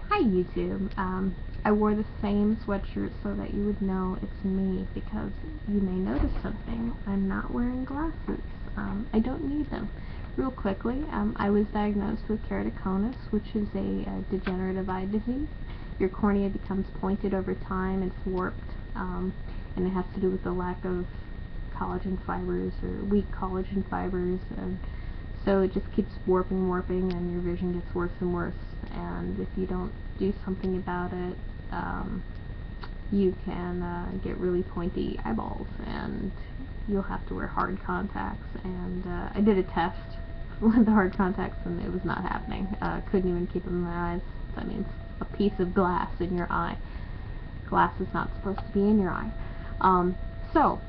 Hi YouTube. I wore the same sweatshirt so that you would know it's me, because you may notice something. I'm not wearing glasses. I don't need them. Real quickly, I was diagnosed with keratoconus, which is a degenerative eye disease. Your cornea becomes pointed over time, it's warped, and it has to do with the lack of collagen fibers or weak collagen fibers, and so it just keeps warping, and your vision gets worse and worse. And if you don't do something about it, you can get really pointy eyeballs, and you'll have to wear hard contacts. And I did a test with the hard contacts, and it was not happening. Couldn't even keep them in my eyes. That means a piece of glass in your eye. Glass is not supposed to be in your eye. So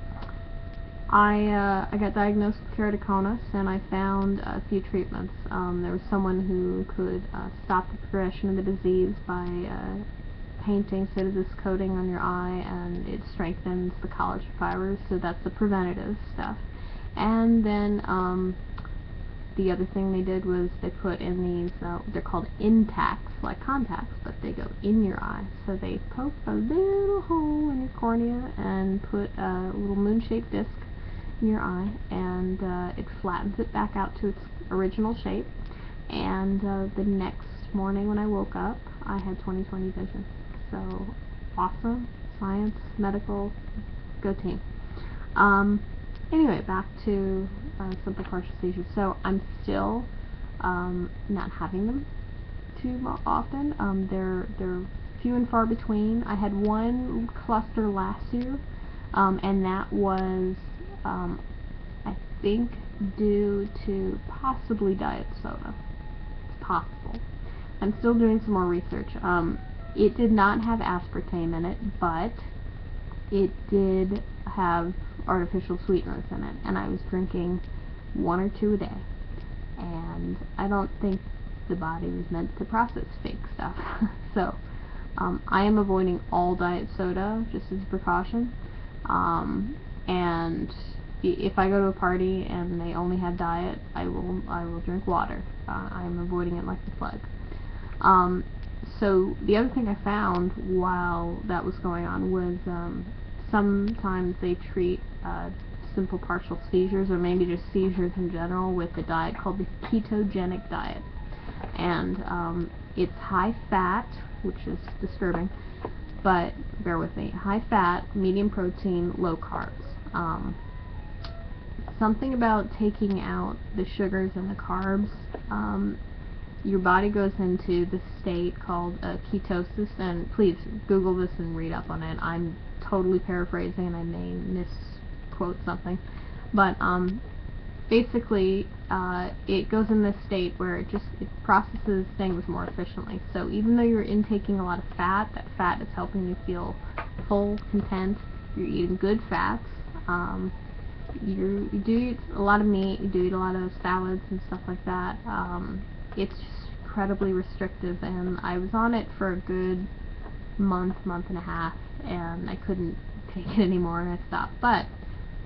I got diagnosed with keratoconus, and I found a few treatments. There was someone who could stop the progression of the disease by painting this coating on your eye, and it strengthens the collagen fibers, so that's the preventative stuff. And then the other thing they did was they put in these, they're called intacts, like contacts, but they go in your eye. So they poke a little hole in your cornea and put a little moon-shaped disc in your eye, and it flattens it back out to its original shape. And the next morning when I woke up, I had 20/20 vision. So awesome. Science, medical, go team. Anyway, back to simple partial seizures. So I'm still not having them too often. They're few and far between. I had one cluster last year, and that was I think due to possibly diet soda. It's possible. I'm still doing some more research. It did not have aspartame in it, but it did have artificial sweeteners in it, and I was drinking 1 or 2 a day, and I don't think the body was meant to process fake stuff. So I am avoiding all diet soda just as a precaution, and if I go to a party and they only have diet, I will drink water. I'm avoiding it like the plague. So the other thing I found while that was going on was sometimes they treat simple partial seizures, or maybe just seizures in general, with a diet called the ketogenic diet. And it's high fat, which is disturbing, but bear with me. High fat, medium protein, low carbs. Something about taking out the sugars and the carbs, your body goes into this state called ketosis, and please Google this and read up on it. I'm totally paraphrasing and I may misquote something, but basically it goes in this state where it processes things more efficiently. So even though you're intaking a lot of fat, that fat is helping you feel full, content. You're eating good fats. You do eat a lot of meat, you do eat a lot of salads and stuff like that. It's just incredibly restrictive, and I was on it for a good month and a half, and I couldn't take it anymore, and I stopped. But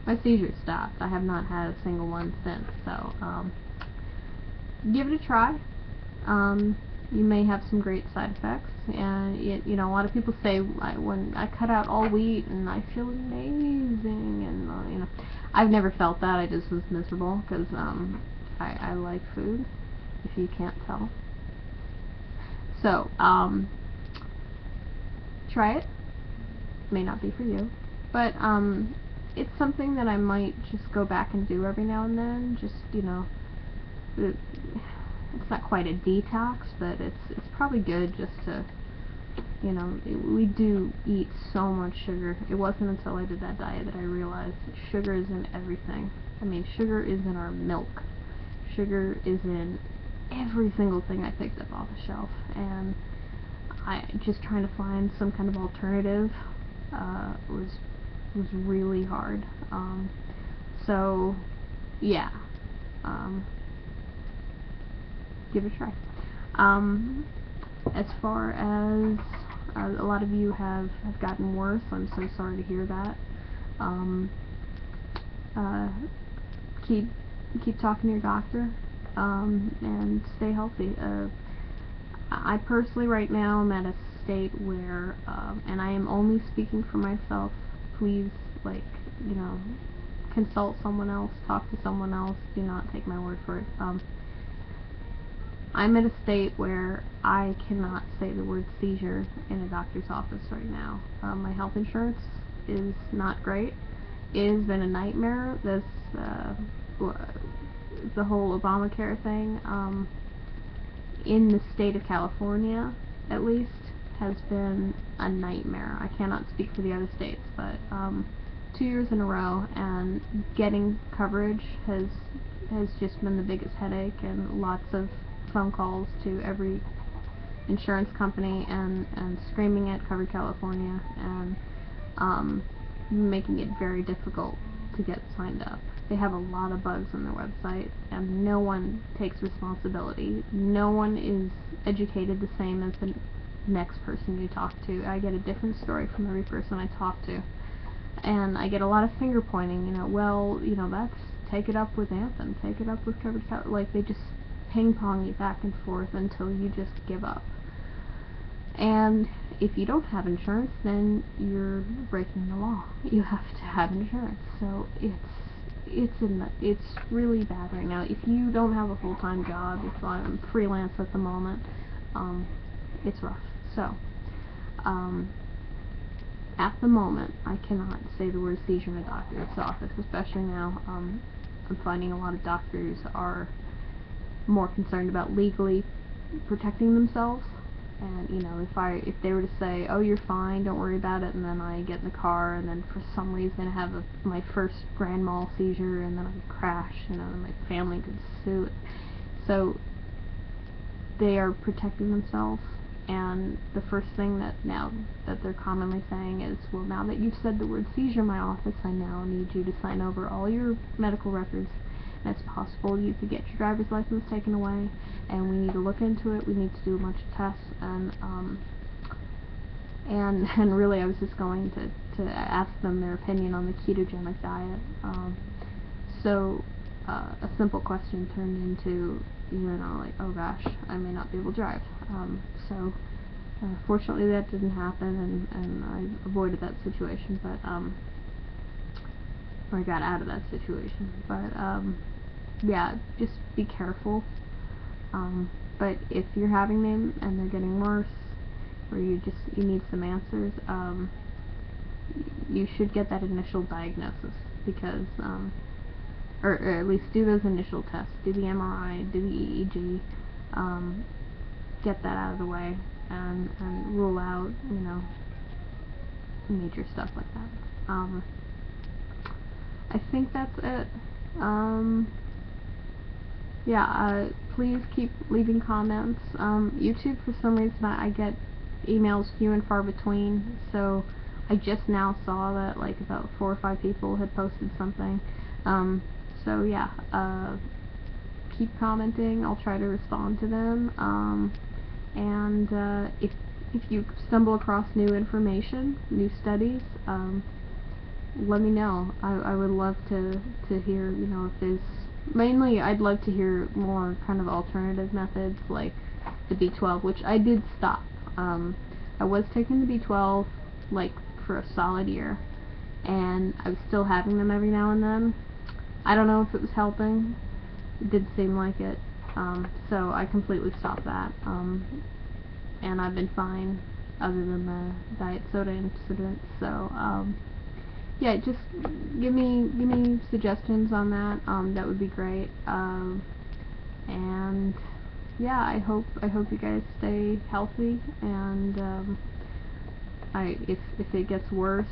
my seizures stopped. I have not had a single one since, so give it a try. You may have some great side effects, and you know, a lot of people say when I cut out all wheat and I feel amazing, and you know, I've never felt that. I just was miserable because I like food, if you can't tell. So try it. May not be for you, but it's something that I might just go back and do every now and then. Just, you know, it's not quite a detox, but it's probably good just to, you know, we do eat so much sugar. It wasn't until I did that diet that I realized that sugar is in everything. I mean, sugar is in our milk. Sugar is in every single thing I picked up off the shelf, and I just trying to find some kind of alternative was really hard. So yeah, give it a try. As far as a lot of you have gotten worse, I'm so sorry to hear that. Keep talking to your doctor, and stay healthy. I personally right now am at a state where, and I am only speaking for myself, please, like, you know, consult someone else, talk to someone else, do not take my word for it. I'm at a state where I cannot say the word seizure in a doctor's office right now. My health insurance is not great. It has been a nightmare, the whole Obamacare thing, in the state of California, at least, has been a nightmare. I cannot speak for the other states, but 2 years in a row, and getting coverage has just been the biggest headache, and lots of phone calls to every insurance company and screaming at Covered California, and making it very difficult to get signed up. They have a lot of bugs on their website, and no one takes responsibility. No one is educated the same as the next person you talk to. I get a different story from every person I talk to, and I get a lot of finger pointing, you know, well, you know, that's, take it up with Anthem, take it up with Covered California. Like, they just ping-pong you back and forth until you just give up. And if you don't have insurance, then you're breaking the law. You have to have insurance. So it's really bad right now. If you don't have a full-time job, if I'm freelance at the moment, it's rough. So at the moment, I cannot say the word seizure in a doctor's office, especially now. I'm finding a lot of doctors are more concerned about legally protecting themselves. And, you know, if they were to say, oh, you're fine, don't worry about it, and then I get in the car, and then for some reason I have my first grand mal seizure, and then I crash, you know, and my family could sue it. So they are protecting themselves, and the first thing that they're commonly saying is, well, now that you've said the word seizure in my office, I now need you to sign over all your medical records. It's possible you could get your driver's license taken away, and we need to look into it. We need to do a bunch of tests, and really I was just going to ask them their opinion on the ketogenic diet. So a simple question turned into, you know, like, oh gosh, I may not be able to drive. So fortunately that didn't happen, and I avoided that situation, but or I got out of that situation. But yeah, just be careful. But if you're having them and they're getting worse, or you need some answers, you should get that initial diagnosis, because or at least do those initial tests, do the MRI, do the EEG, get that out of the way, and rule out, you know, major stuff like that. I think that's it. Yeah, please keep leaving comments. YouTube, for some reason, I get emails few and far between, so I just now saw that, like, about 4 or 5 people had posted something. So yeah, keep commenting. I'll try to respond to them. And if you stumble across new information, new studies, let me know. I would love to hear, you know, if there's, mainly I'd love to hear more kind of alternative methods, like the B12, which I did stop. I was taking the B12 like for a solid year, and I was still having them every now and then. I don't know if it was helping. It did seem like it. So I completely stopped that. And I've been fine, other than the diet soda incident. So yeah, just give me suggestions on that. That would be great. And yeah, I hope you guys stay healthy, and if it gets worse,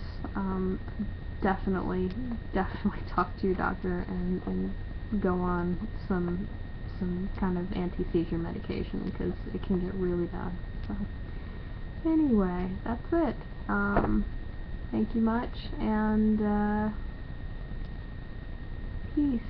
definitely talk to your doctor and go on some kind of anti-seizure medication, because it can get really bad. So anyway, that's it. Thank you much, and peace.